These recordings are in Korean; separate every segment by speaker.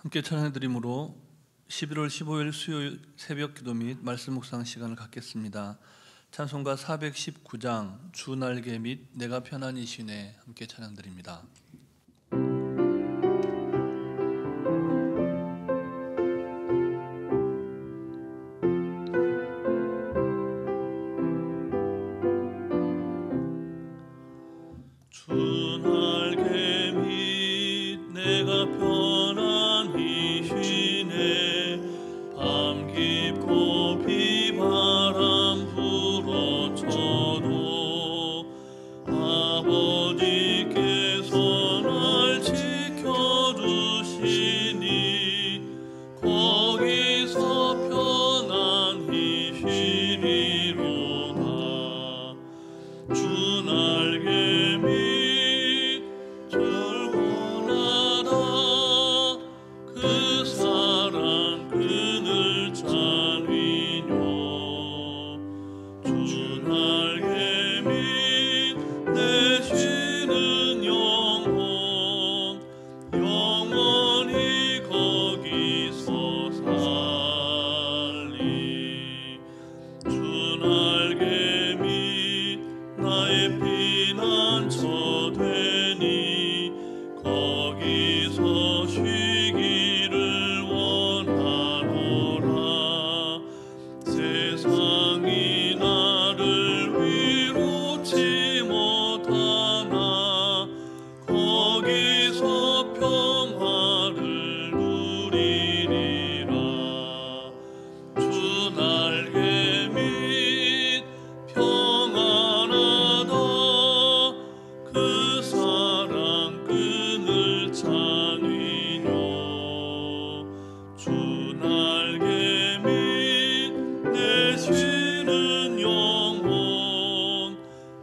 Speaker 1: 함께 찬양드림으로 11월 15일 수요일 새벽 기도 및 말씀 묵상 시간을 갖겠습니다. 찬송가 419장 주 날개 및 내가 편안히 쉬네 함께 찬양드립니다. 주 날개 및 내가 편안히 쉬네 밤 깊고 비바람 불어쳐도 아버지께서 날 지켜주시니 거기서 편안히 쉬리로다. 주 날개 및 결혼하다 그 사랑 그늘 찬위뇨. 주 날개 및 내 쉬는 영혼 영원히 거기서 살리. 주 날개 및 나의 피난처 되니 거기서 쉬기를 원하노라. 세상이 나를 위로치 못하나 거기서 평화를 누리리라. 주 날개 및 평안하다 그 사랑 그늘 찬위뇨. 주 날개 및 내 쉬는 영혼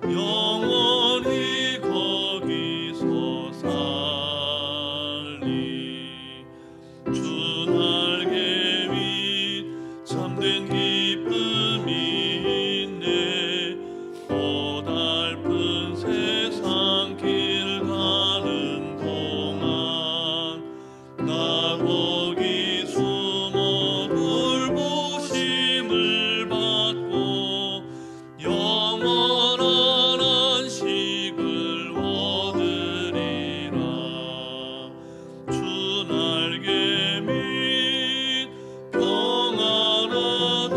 Speaker 1: 영원히 거기서 살리. 주 날개 및 참된 기쁨이 있네 고달픈 세상 길 가는 동안 나 거기 숨어 돌보심을 받고 영원한 안식을 얻으리라. 주 날개 및 평안하다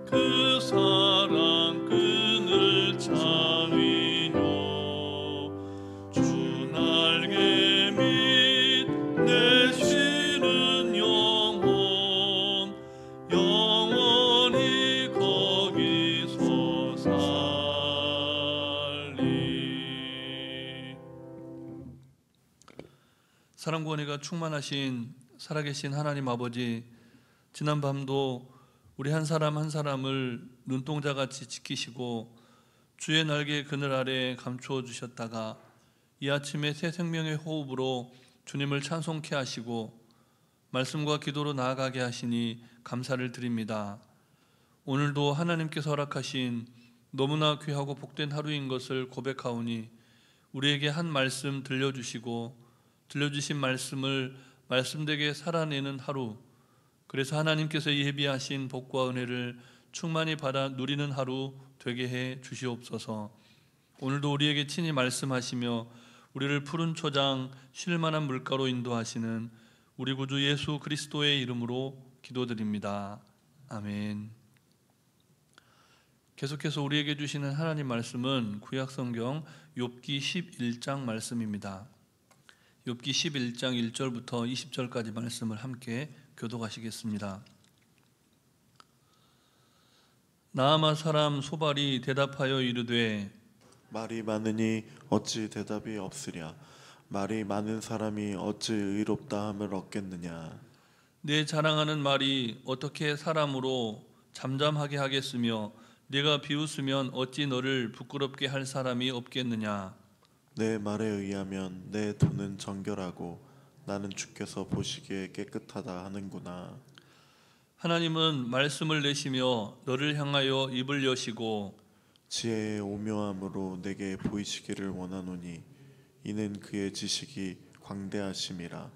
Speaker 1: 그 사랑 그늘 찬위뇨. 주 날개 및 내 쉬는 영혼 영원히 거기서 살리. 사랑과 은혜가 충만하신 살아계신 하나님 아버지, 지난 밤도 우리 한 사람 한 사람을 눈동자같이 지키시고 주의 날개 그늘 아래에 감추어 주셨다가 이 아침에 새 생명의 호흡으로 주님을 찬송케 하시고 말씀과 기도로 나아가게 하시니 감사를 드립니다. 오늘도 하나님께서 허락하신 너무나 귀하고 복된 하루인 것을 고백하오니 우리에게 한 말씀 들려주시고 들려주신 말씀을 말씀되게 살아내는 하루, 그래서 하나님께서 예비하신 복과 은혜를 충만히 받아 누리는 하루 되게 해 주시옵소서. 오늘도 우리에게 친히 말씀하시며 우리를 푸른 초장 쉴 만한 물가로 인도하시는 우리 구주 예수 그리스도의 이름으로 기도드립니다. 아멘. 계속해서 우리에게 주시는 하나님 말씀은 구약성경 욥기 11장 말씀입니다. 욥기 11장 1절부터 20절까지 말씀을 함께 교독하시겠습니다. 나아마 사람 소발이 대답하여 이르되
Speaker 2: 말이 많으니 어찌 대답이 없으랴. 말이 많은 사람이 어찌 의롭다 함을 얻겠느냐.
Speaker 1: 내 자랑하는 말이 어떻게 사람으로 잠잠하게 하겠으며 네가 비웃으면 어찌 너를 부끄럽게 할 사람이 없겠느냐.
Speaker 2: 내 말에 의하면 내 돈은 정결하고 나는 주께서 보시기에 깨끗하다 하는구나.
Speaker 1: 하나님은 말씀을 내시며 너를 향하여 입을 여시고
Speaker 2: 지혜의 오묘함으로 내게 보이시기를 원하노니 이는 그의 지식이 광대하심이라.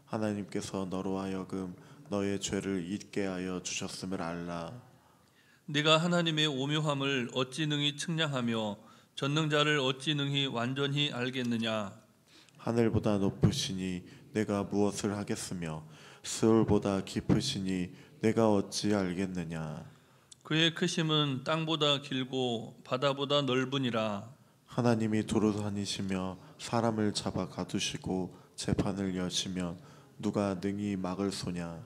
Speaker 2: 하나님께서 너로 하여금 너의 죄를 잊게 하여 주셨음을 알라.
Speaker 1: 네가 하나님의 오묘함을 어찌 능히 측량하며 전능자를 어찌 능히 완전히 알겠느냐.
Speaker 2: 하늘보다 높으시니 내가 무엇을 하겠으며 스올보다 깊으시니 내가 어찌 알겠느냐.
Speaker 1: 그의 크심은 땅보다 길고 바다보다 넓으니라.
Speaker 2: 하나님이 두루 다니시며 사람을 잡아 가두시고 재판을 여시면 누가 능히 막을 소냐.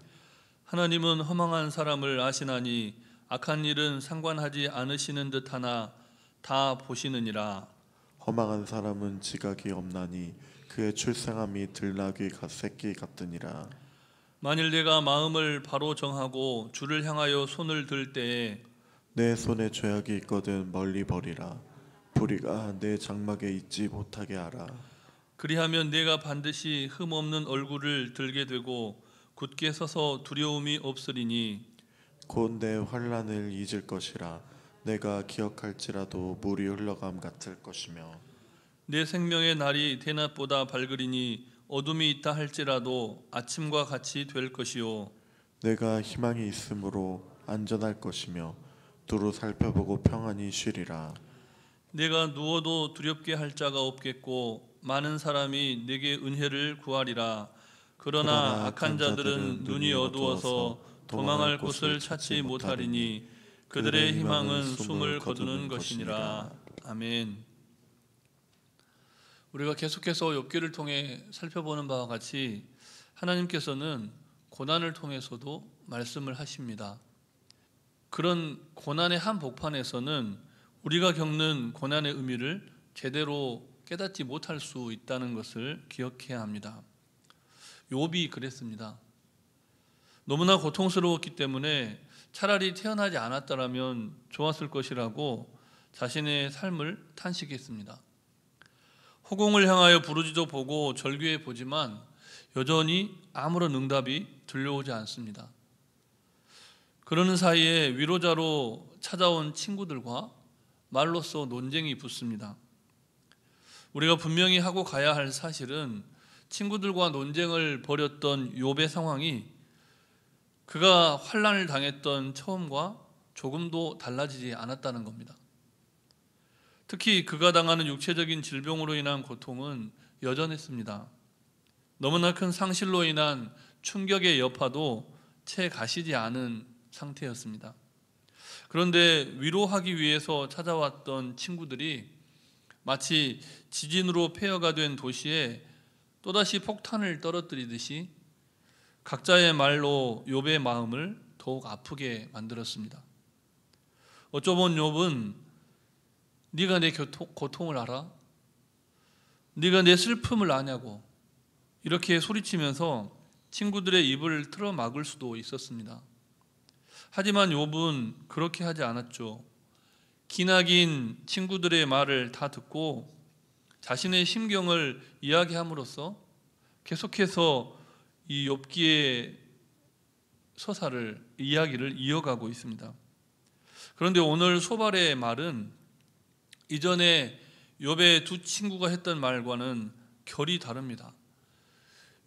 Speaker 1: 하나님은 허망한 사람을 아시나니 악한 일은 상관하지 않으시는 듯하나 다 보시느니라.
Speaker 2: 허망한 사람은 지각이 없나니 그의 출생함이 들나귀 새끼 같으니라.
Speaker 1: 만일 내가 마음을 바로 정하고 주를 향하여 손을 들 때에
Speaker 2: 내 손에 죄악이 있거든 멀리 버리라. 불의가 내 장막에 있지 못하게 하라.
Speaker 1: 그리하면 내가 반드시 흠없는 얼굴을 들게 되고 굳게 서서 두려움이 없으리니
Speaker 2: 곧 내 환난을 잊을 것이라. 내가 기억할지라도 물이 흘러감 같을 것이며
Speaker 1: 내 생명의 날이 대낮보다 밝으리니 어둠이 있다 할지라도 아침과 같이 될 것이요.
Speaker 2: 내가 희망이 있으므로 안전할 것이며 두루 살펴보고 평안히 쉬리라.
Speaker 1: 내가 누워도 두렵게 할 자가 없겠고 많은 사람이 내게 은혜를 구하리라. 그러나 악한 자들은 눈이 어두워서 도망할 곳을 찾지 못하리니 그들의 희망은 숨을 거두는 것이니라. 아멘. 우리가 계속해서 욥기를 통해 살펴보는 바와 같이 하나님께서는 고난을 통해서도 말씀을 하십니다. 그런 고난의 한복판에서는 우리가 겪는 고난의 의미를 제대로 깨닫지 못할 수 있다는 것을 기억해야 합니다. 욥이 그랬습니다. 너무나 고통스러웠기 때문에 차라리 태어나지 않았더라면 좋았을 것이라고 자신의 삶을 탄식했습니다. 허공을 향하여 부르짖어 보고 절규해 보지만 여전히 아무런 응답이 들려오지 않습니다. 그러는 사이에 위로자로 찾아온 친구들과 말로써 논쟁이 붙습니다. 우리가 분명히 하고 가야 할 사실은 친구들과 논쟁을 벌였던 욥의 상황이 그가 환난을 당했던 처음과 조금도 달라지지 않았다는 겁니다. 특히 그가 당하는 육체적인 질병으로 인한 고통은 여전했습니다. 너무나 큰 상실로 인한 충격의 여파도 채 가시지 않은 상태였습니다. 그런데 위로하기 위해서 찾아왔던 친구들이 마치 지진으로 폐허가 된 도시에 또다시 폭탄을 떨어뜨리듯이 각자의 말로 욥의 마음을 더욱 아프게 만들었습니다. 어쩌면 욥은 네가 내 고통을 알아? 네가 내 슬픔을 아냐고 이렇게 소리치면서 친구들의 입을 틀어 막을 수도 있었습니다. 하지만 욥은 그렇게 하지 않았죠. 기나긴 친구들의 말을 다 듣고 자신의 심경을 이야기함으로써 계속해서 이 욥기의 서사를 이야기를 이어가고 있습니다. 그런데 오늘 소발의 말은 이전에 욥의 두 친구가 했던 말과는 결이 다릅니다.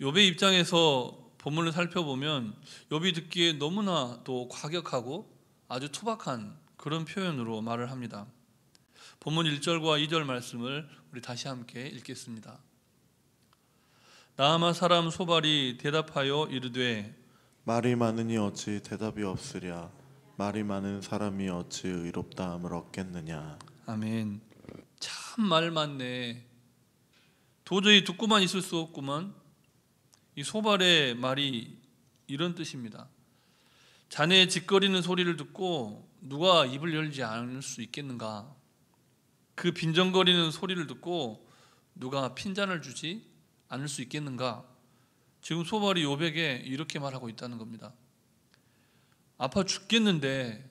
Speaker 1: 욥의 입장에서 본문을 살펴보면 욥이 듣기에 너무나 또 과격하고 아주 투박한 그런 표현으로 말을 합니다. 본문 1절과 2절 말씀을 우리 다시 함께 읽겠습니다. 나아마 사람 소발이 대답하여 이르되
Speaker 2: 말이 많으니 어찌 대답이 없으랴. 말이 많은 사람이 어찌 의롭다함을 얻겠느냐.
Speaker 1: 아멘. 참 말 많네. 도저히 듣고만 있을 수 없구만. 이 소발의 말이 이런 뜻입니다. 자네의 짓거리는 소리를 듣고 누가 입을 열지 않을 수 있겠는가? 그 빈정거리는 소리를 듣고 누가 핀잔을 주지 않을 수 있겠는가? 지금 소발이 욥에게 이렇게 말하고 있다는 겁니다. 아파 죽겠는데,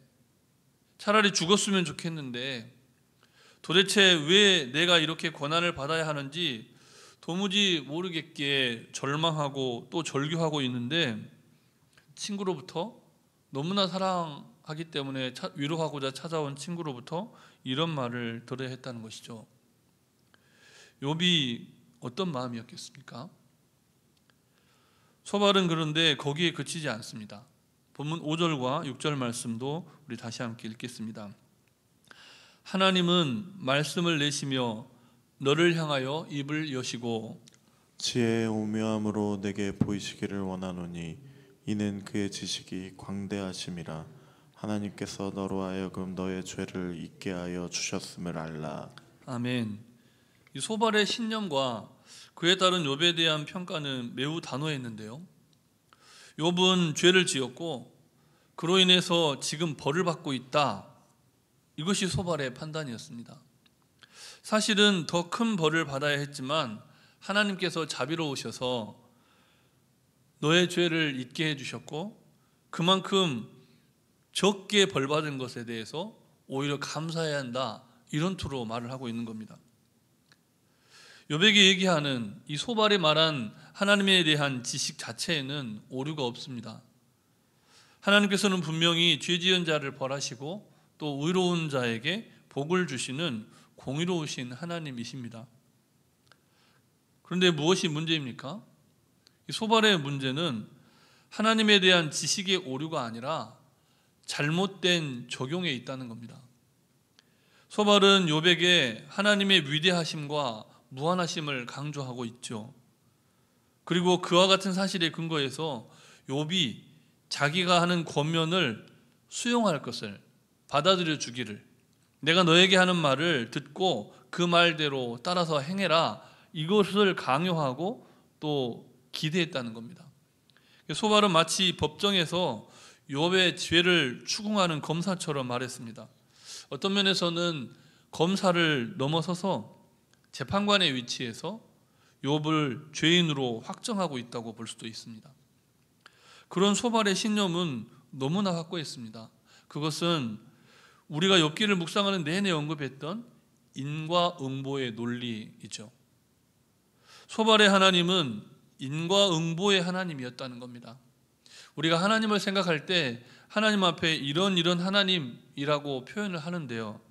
Speaker 1: 차라리 죽었으면 좋겠는데 도대체 왜 내가 이렇게 고난을 받아야 하는지 도무지 모르겠기에 절망하고 또 절규하고 있는데 친구로부터 너무나 사랑하기 때문에 위로하고자 찾아온 친구로부터 이런 말을 들어야 했다는 것이죠. 욥이 어떤 마음이었겠습니까? 소발은 그런데 거기에 그치지 않습니다. 본문 5절과 6절 말씀도 우리 다시 함께 읽겠습니다. 하나님은 말씀을 내시며 너를 향하여 입을 여시고
Speaker 2: 지혜의 오묘함으로 내게 보이시기를 원하노니 이는 그의 지식이 광대하심이라. 하나님께서 너로 하여금 너의 죄를 잊게 하여 주셨음을 알라.
Speaker 1: 아멘. 이 소발의 신념과 그에 따른 욥에 대한 평가는 매우 단호했는데요. 욥은 죄를 지었고 그로 인해서 지금 벌을 받고 있다. 이것이 소발의 판단이었습니다. 사실은 더 큰 벌을 받아야 했지만 하나님께서 자비로우셔서 너의 죄를 잊게 해주셨고 그만큼 적게 벌 받은 것에 대해서 오히려 감사해야 한다. 이런 투로 말을 하고 있는 겁니다. 욥에게 얘기하는 이 소발이 말한 하나님에 대한 지식 자체에는 오류가 없습니다. 하나님께서는 분명히 죄 지은 자를 벌하시고 또 의로운 자에게 복을 주시는 공의로우신 하나님이십니다. 그런데 무엇이 문제입니까? 이 소발의 문제는 하나님에 대한 지식의 오류가 아니라 잘못된 적용에 있다는 겁니다. 소발은 욥에게 하나님의 위대하심과 무한하심을 강조하고 있죠. 그리고 그와 같은 사실에 근거해서 욥이 자기가 하는 권면을 수용할 것을 받아들여 주기를, 내가 너에게 하는 말을 듣고 그 말대로 따라서 행해라, 이것을 강요하고 또 기대했다는 겁니다. 소발은 마치 법정에서 욥의 죄를 추궁하는 검사처럼 말했습니다. 어떤 면에서는 검사를 넘어서서 재판관의 위치에서 욥을 죄인으로 확정하고 있다고 볼 수도 있습니다. 그런 소발의 신념은 너무나 확고했습니다. 그것은 우리가 욥기를 묵상하는 내내 언급했던 인과응보의 논리이죠. 소발의 하나님은 인과응보의 하나님이었다는 겁니다. 우리가 하나님을 생각할 때 하나님 앞에 이런 하나님이라고 표현을 하는데요.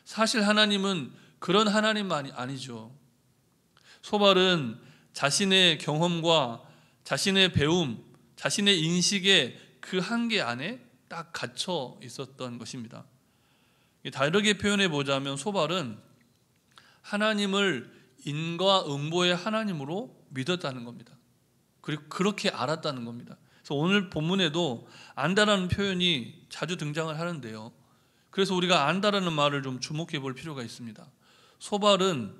Speaker 1: 사실 하나님은 그런 하나님만이 아니죠. 소발은 자신의 경험과 자신의 배움, 자신의 인식의 그 한계 안에 딱 갇혀 있었던 것입니다. 다르게 표현해 보자면 소발은 하나님을 인과응보의 하나님으로 믿었다는 겁니다. 그리고 그렇게 알았다는 겁니다. 그래서 오늘 본문에도 안다라는 표현이 자주 등장을 하는데요. 그래서 우리가 안다라는 말을 좀 주목해 볼 필요가 있습니다. 소발은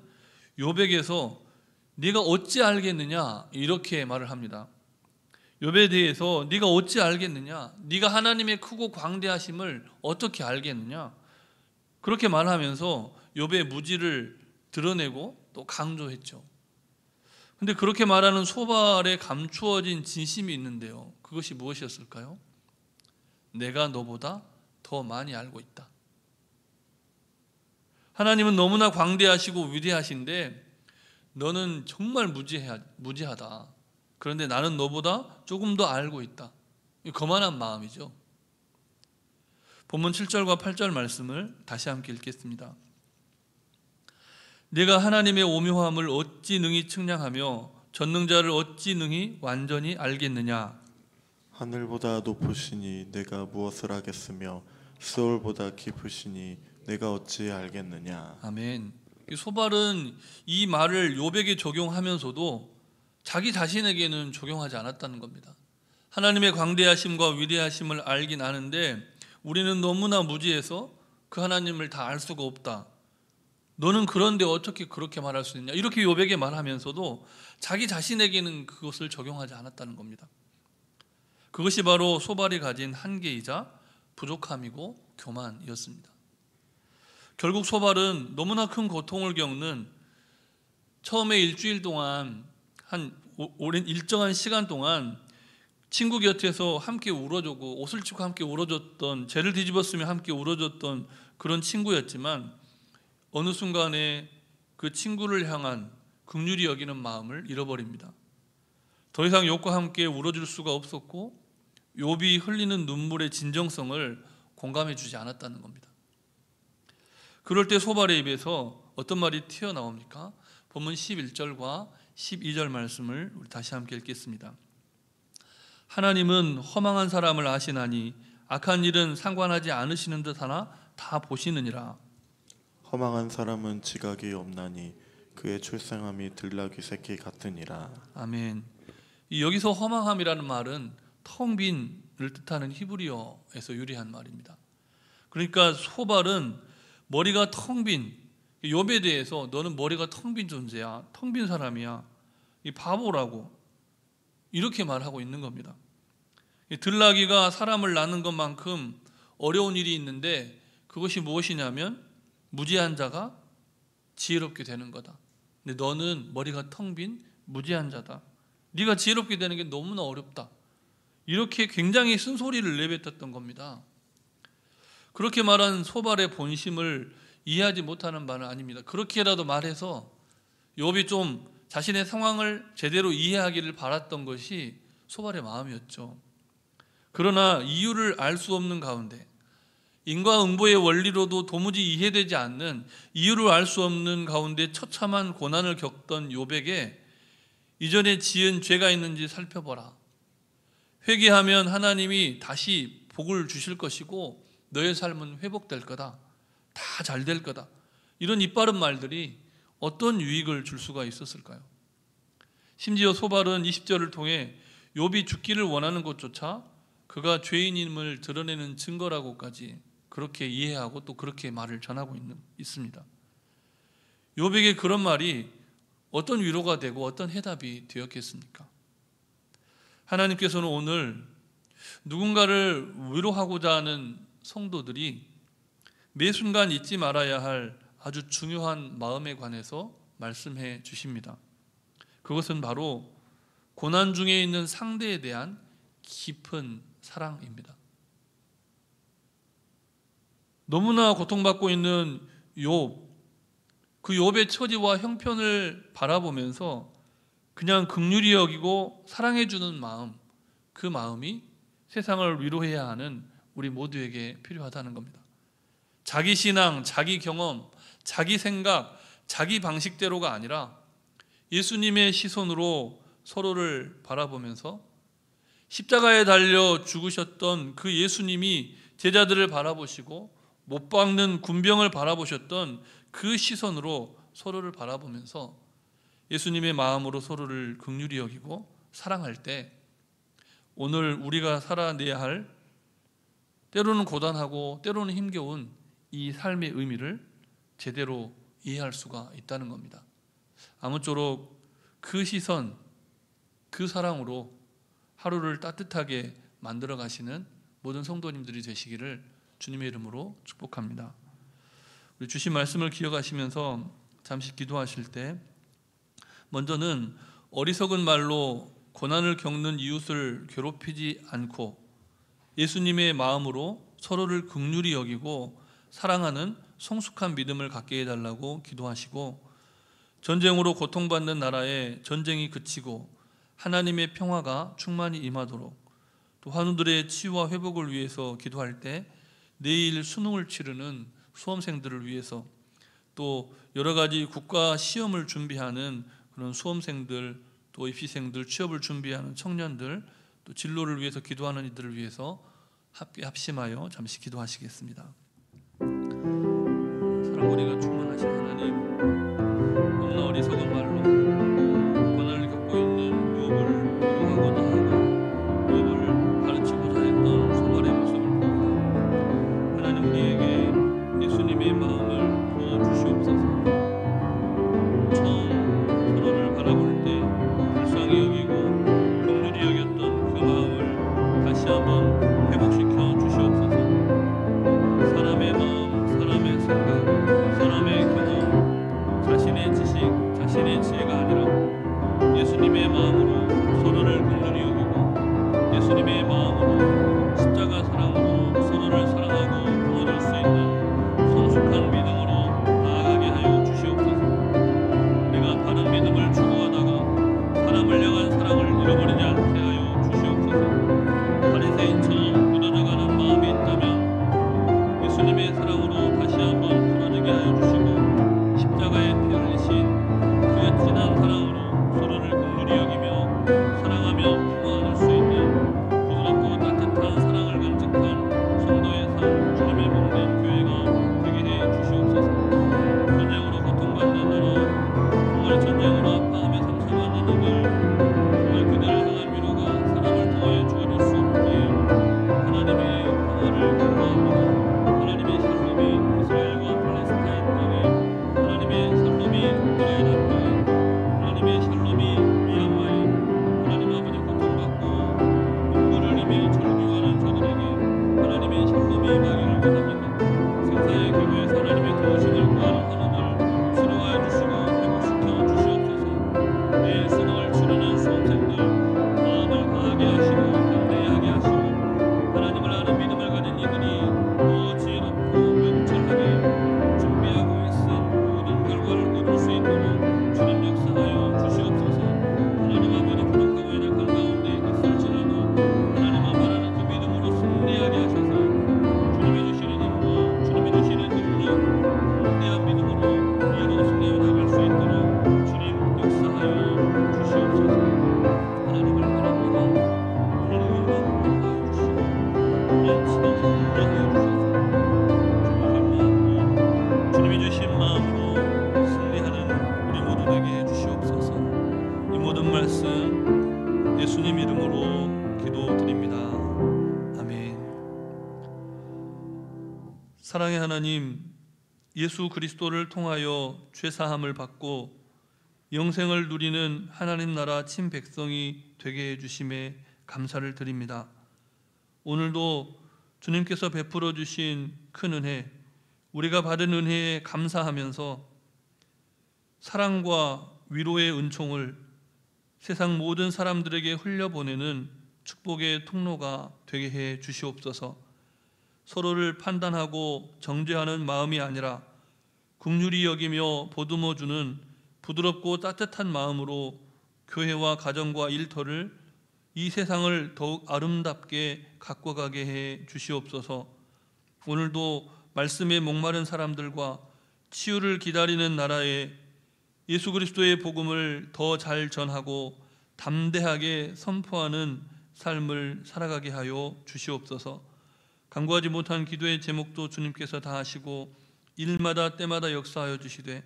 Speaker 1: 욥에게서 네가 어찌 알겠느냐 이렇게 말을 합니다. 욥에 대해서 네가 어찌 알겠느냐, 네가 하나님의 크고 광대하심을 어떻게 알겠느냐, 그렇게 말하면서 욥의 무지를 드러내고 또 강조했죠. 근데 그렇게 말하는 소발에 감추어진 진심이 있는데요. 그것이 무엇이었을까요? 내가 너보다 더 많이 알고 있다. 하나님은 너무나 광대하시고 위대하신데 너는 정말 무지하다. 그런데 나는 너보다 조금 더 알고 있다. 거만한 마음이죠. 본문 7절과 8절 말씀을 다시 함께 읽겠습니다. 네가 하나님의 오묘함을 어찌 능히 측량하며 전능자를 어찌 능히 완전히 알겠느냐.
Speaker 2: 하늘보다 높으시니 내가 무엇을 하겠으며 스올보다 깊으시니 내가 어찌 알겠느냐.
Speaker 1: 아멘. 이 소발은 이 말을 욥에게 적용하면서도 자기 자신에게는 적용하지 않았다는 겁니다. 하나님의 광대하심과 위대하심을 알긴 아는데 우리는 너무나 무지해서 그 하나님을 다 알 수가 없다. 너는 그런데 어떻게 그렇게 말할 수 있냐, 이렇게 욥에게 말하면서도 자기 자신에게는 그것을 적용하지 않았다는 겁니다. 그것이 바로 소발이 가진 한계이자 부족함이고 교만이었습니다. 결국 소발은 너무나 큰 고통을 겪는 처음에 일주일 동안 한 오랜 일정한 시간 동안 친구 곁에서 함께 울어주고 옷을 찢고 함께 울어줬던, 죄를 뒤집었으며 함께 울어줬던 그런 친구였지만 어느 순간에 그 친구를 향한 긍휼히 여기는 마음을 잃어버립니다. 더 이상 욥과 함께 울어줄 수가 없었고 욥이 흘리는 눈물의 진정성을 공감해 주지 않았다는 겁니다. 그럴 때 소발의 입에서 어떤 말이 튀어나옵니까? 본문 11절과 12절 말씀을 우리 다시 함께 읽겠습니다. 하나님은 허망한 사람을 아시나니 악한 일은 상관하지 않으시는 듯하나 다 보시느니라.
Speaker 2: 허망한 사람은 지각이 없나니 그의 출생함이 들나귀 새끼 같으니라.
Speaker 1: 아멘. 여기서 허망함이라는 말은 텅 빈을 뜻하는 히브리어에서 유래한 말입니다. 그러니까 소발은 머리가 텅 빈, 욥에 대해서 너는 머리가 텅 빈 존재야, 텅 빈 사람이야, 이 바보라고 이렇게 말하고 있는 겁니다. 들나귀가 사람을 낳는 것만큼 어려운 일이 있는데 그것이 무엇이냐면 무지한 자가 지혜롭게 되는 거다. 근데 너는 머리가 텅 빈 무지한 자다. 네가 지혜롭게 되는 게 너무나 어렵다. 이렇게 굉장히 쓴소리를 내뱉었던 겁니다. 그렇게 말한 소발의 본심을 이해하지 못하는 바는 아닙니다. 그렇게라도 말해서 욥이 좀 자신의 상황을 제대로 이해하기를 바랐던 것이 소발의 마음이었죠. 그러나 이유를 알 수 없는 가운데, 인과응보의 원리로도 도무지 이해되지 않는, 이유를 알 수 없는 가운데 처참한 고난을 겪던 욥에게 이전에 지은 죄가 있는지 살펴보라. 회개하면 하나님이 다시 복을 주실 것이고 너의 삶은 회복될 거다. 다 잘 될 거다. 이런 이빠른 말들이 어떤 유익을 줄 수가 있었을까요? 심지어 소발은 20절을 통해 욥이 죽기를 원하는 것조차 그가 죄인임을 드러내는 증거라고까지 그렇게 이해하고 또 그렇게 말을 전하고 있습니다. 욥에게 그런 말이 어떤 위로가 되고 어떤 해답이 되었겠습니까? 하나님께서는 오늘 누군가를 위로하고자 하는 성도들이 매 순간 잊지 말아야 할 아주 중요한 마음에 관해서 말씀해 주십니다. 그것은 바로 고난 중에 있는 상대에 대한 깊은 사랑입니다. 너무나 고통받고 있는 욥, 그 욥의 처지와 형편을 바라보면서 그냥 긍휼히 여기고 사랑해 주는 마음, 그 마음이 세상을 위로해야 하는 우리 모두에게 필요하다는 겁니다. 자기 신앙, 자기 경험, 자기 생각, 자기 방식대로가 아니라 예수님의 시선으로 서로를 바라보면서 십자가에 달려 죽으셨던 그 예수님이 제자들을 바라보시고 못 박는 군병을 바라보셨던 그 시선으로 서로를 바라보면서 예수님의 마음으로 서로를 긍휼히 여기고 사랑할 때 오늘 우리가 살아내야 할 때로는 고단하고 때로는 힘겨운 이 삶의 의미를 제대로 이해할 수가 있다는 겁니다. 아무쪼록 그 시선, 그 사랑으로 하루를 따뜻하게 만들어 가시는 모든 성도님들이 되시기를 주님의 이름으로 축복합니다. 우리 주신 말씀을 기억하시면서 잠시 기도하실 때 먼저는 어리석은 말로 고난을 겪는 이웃을 괴롭히지 않고 예수님의 마음으로 서로를 긍휼히 여기고 사랑하는 성숙한 믿음을 갖게 해달라고 기도하시고, 전쟁으로 고통받는 나라에 전쟁이 그치고 하나님의 평화가 충만히 임하도록, 또 환우들의 치유와 회복을 위해서 기도할 때 내일 수능을 치르는 수험생들을 위해서, 또 여러 가지 국가 시험을 준비하는 그런 수험생들, 또 입시생들, 취업을 준비하는 청년들, 또 진로를 위해서 기도하는 이들을 위해서 함께 합심하여 잠시 기도하시겠습니다. 사랑거리가 충만하신 하나님, 너무나 어리석은 말로 고난을 겪고 있는 욥을 위로하고자 하고 욥을 가르치고자 했던 소발의 모습을 봅니다. 하나님, 우리에게 예수님의 마음을 부어주시옵소서. 처음 서로를 바라볼 때 불쌍히 여기고 긍휼히 여겼던 그 마음을 다시 한번 회복시켜 주시옵소서. 사람의 마음, 사람의 생각, 사람의 경험, 자신의 지식, 자신의 지혜가 아니라 예수님의 마음으로 서로를 긍휼히 여기고 예수님의 마음으로 십자가 사랑으로 서로를 사랑하고 도와줄 수 있는 성숙한 믿음으로 나아가게 하여 주시옵소서. 우리가 바른 믿음을 추구하다가 사람을 향한 사랑을 잃어버리지 않게 하여 주시옵소서. 바리새인처럼 굳어져가는 마음이 있다면 예수님의 사랑으로 다시 한번 풀어지게 하여 주시고, 십자가에 피 흘리신 그 진한 사랑으로 서로를 긍휼히 여기며 사랑하며 평화할 수 있는 전쟁으로 아파하며 상처받는 이들 정말 그들을 향한 위로가 사람을 통하여 주어질 수 없기에 하나님의 평화를 경고합니다. 하나님의 샬롬이 이스라엘과 팔레스타인 땅에, 하나님의 샬롬이 우크라이나 땅에, 하나님의 샬롬이 미얀마에, 하나님 아버지 고통받고 눈물을 흘리며 절규하는 저들에게 하나님의 샬롬이 임하기를 원합니다. 생사의 기도에서 하나님의 도우심을 구하는 한우들 치료하여 주시고 회복시켜 주시옵소서. 내일 수능을 치르는 수험생들 마음을 강하게 하시고 담대하게 하시고 하나님을 아는 믿음을 가진 이들이 더 지혜롭고 명철하게 준비하고 있은 모든 결과를 얻을 수 있도록 주님 역사하여 주시옵소서. 하나님 아버지 부족하고 연약한 가운데 있을지라도 하나님 아버지는 그 믿음으로 승리하게 하셔서 주님이 주시는 힘과 주님이 주시는 능력, 담대한 믿음으로 이어로 승리해 나갈 수 있도록 주님 역사하여 주시옵소서. 하나님을 바라보라. 할렐루야 인도하여 주시고 연치는 인도하여 주셔서 주님이 주신 마음으로 승리하는 우리 모두 되게 해주시옵소서. 이 모든 말씀 예수님 이름으로 기도드립니다. 아멘. 사랑의 하나님, 예수 그리스도를 통하여 죄사함을 받고 영생을 누리는 하나님 나라 친백성이 되게 해주심에 감사를 드립니다. 오늘도 주님께서 베풀어 주신 큰 은혜, 우리가 받은 은혜에 감사하면서 사랑과 위로의 은총을 세상 모든 사람들에게 흘려보내는 축복의 통로가 되게 해 주시옵소서. 서로를 판단하고 정죄하는 마음이 아니라 긍휼히 여기며 보듬어 주는 부드럽고 따뜻한 마음으로 교회와 가정과 일터를, 이 세상을 더욱 아름답게 가꿔가게 해 주시옵소서. 오늘도 말씀에 목마른 사람들과 치유를 기다리는 나라에 예수 그리스도의 복음을 더 잘 전하고 담대하게 선포하는 삶을 살아가게 하여 주시옵소서. 간구하지 못한 기도의 제목도 주님께서 다 하시고 일마다 때마다 역사하여 주시되,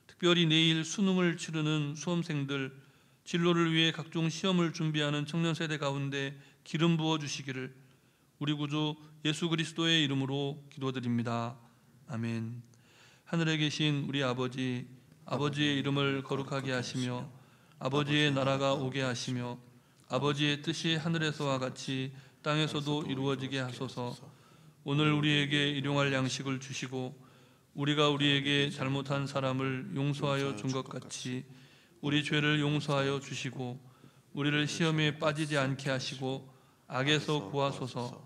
Speaker 1: 특별히 내일 수능을 치르는 수험생들, 진로를 위해 각종 시험을 준비하는 청년 세대 가운데 기름 부어 주시기를 우리 구주 예수 그리스도의 이름으로 기도드립니다. 아멘. 하늘에 계신 우리 아버지, 아버지의 이름을 거룩하게 하시며 아버지의 나라가 오게 하시며 아버지의 뜻이 하늘에서와 같이 땅에서도 이루어지게 하소서. 오늘 우리에게 일용할 양식을 주시고 우리가 우리에게 잘못한 사람을 용서하여 준 것 같이 우리 죄를 용서하여 주시고 우리를 시험에 빠지지 않게 하시고 악에서 구하소서.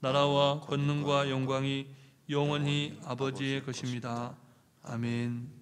Speaker 1: 나라와 권능과 영광이 영원히 아버지의 것입니다. 아멘.